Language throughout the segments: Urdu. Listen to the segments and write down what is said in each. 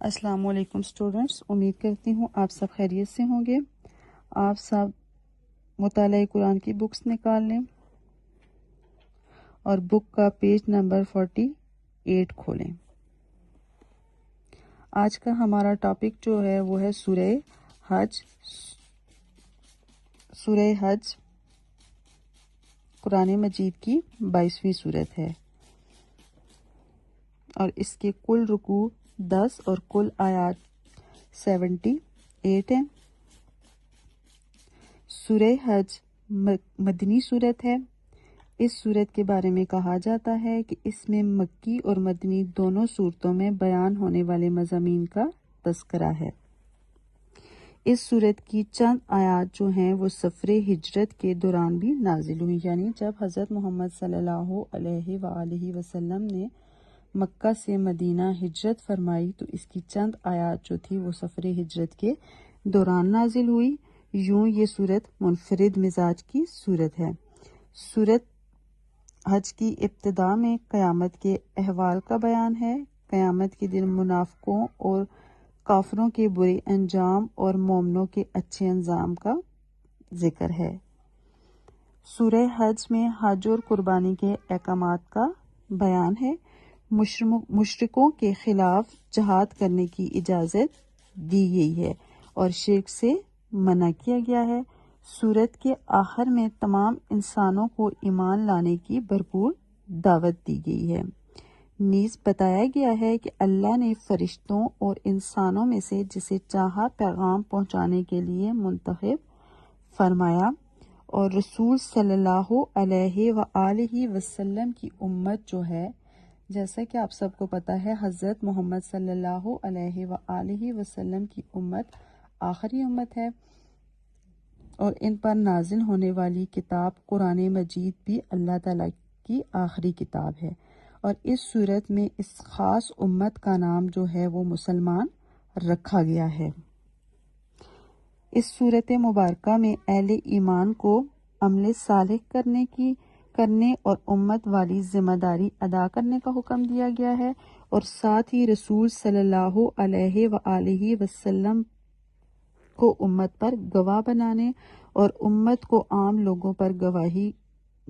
السلام علیکم اسٹوڈنٹس، امید کرتی ہوں آپ سب خیریت سے ہوں گے۔ آپ سب مطالعہ قرآن کی بکس نکال لیں اور بک کا پیج نمبر 48 کھولیں۔ آج کا ہمارا ٹاپک جو ہے وہ ہے سورہ حج۔ سورہ حج قرآن مجید کی 22ویں سورت ہے اور اس کے کل رکوع 10 اور کل آیات 78 ہیں۔ سورہ حج مدنی سورت ہے۔ اس سورت کے بارے میں کہا جاتا ہے کہ اس میں مکی اور مدنی دونوں صورتوں میں بیان ہونے والے مضامین کا تذکرہ ہے۔ اس سورت کی چند آیات جو ہیں وہ سفر ہجرت کے دوران بھی نازل ہوئی، یعنی جب حضرت محمد صلی اللہ علیہ وآلہ وسلم نے مکہ سے مدینہ ہجرت فرمائی تو اس کی چند آیات جو تھی وہ سفر ہجرت کے دوران نازل ہوئی۔ یوں یہ سورت منفرد مزاج کی سورت ہے۔ سورت حج کی ابتدا میں قیامت کے احوال کا بیان ہے۔ قیامت کے دن منافقوں اور کافروں کے برے انجام اور مومنوں کے اچھے انجام کا ذکر ہے۔ سورہ حج میں حج اور قربانی کے احکامات کا بیان ہے۔ مشرکوں کے خلاف جہاد کرنے کی اجازت دی گئی ہے اور شرک سے منع کیا گیا ہے۔ سورت کے آخر میں تمام انسانوں کو ایمان لانے کی بھرپور دعوت دی گئی ہے۔ نیز بتایا گیا ہے کہ اللہ نے فرشتوں اور انسانوں میں سے جسے چاہا پیغام پہنچانے کے لیے منتخب فرمایا اور رسول صلی اللہ علیہ وآلہ وسلم کی امت جو ہے، جیسا کہ آپ سب کو پتہ ہے، حضرت محمد صلی اللہ علیہ وآلہ وسلم کی امت آخری امت ہے اور ان پر نازل ہونے والی کتاب قرآن مجید بھی اللہ تعالیٰ کی آخری کتاب ہے، اور اس صورت میں اس خاص امت کا نام جو ہے وہ مسلمان رکھا گیا ہے۔ اس صورت مبارکہ میں اہل ایمان کو عمل صالح کرنے اور امت والی ذمہ داری ادا کرنے کا حکم دیا گیا ہے، اور ساتھ ہی رسول صلی اللہ علیہ وآلہ وسلم کو امت پر گواہ بنانے اور امت کو عام لوگوں پر گواہی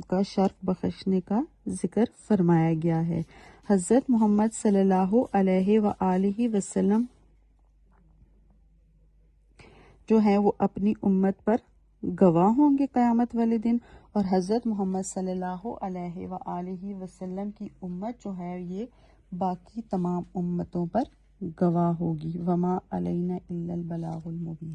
کا شرف بخشنے کا ذکر فرمایا گیا ہے۔ حضرت محمد صلی اللہ علیہ وآلہ وسلم جو ہیں وہ اپنی امت پر گواہ ہوں گے قیامت والے دن، اور حضرت محمد صلی اللہ علیہ وآلہ وسلم کی امت جو ہے یہ باقی تمام امتوں پر گواہ ہوگی۔ وما علینا الا البلاغ المبین۔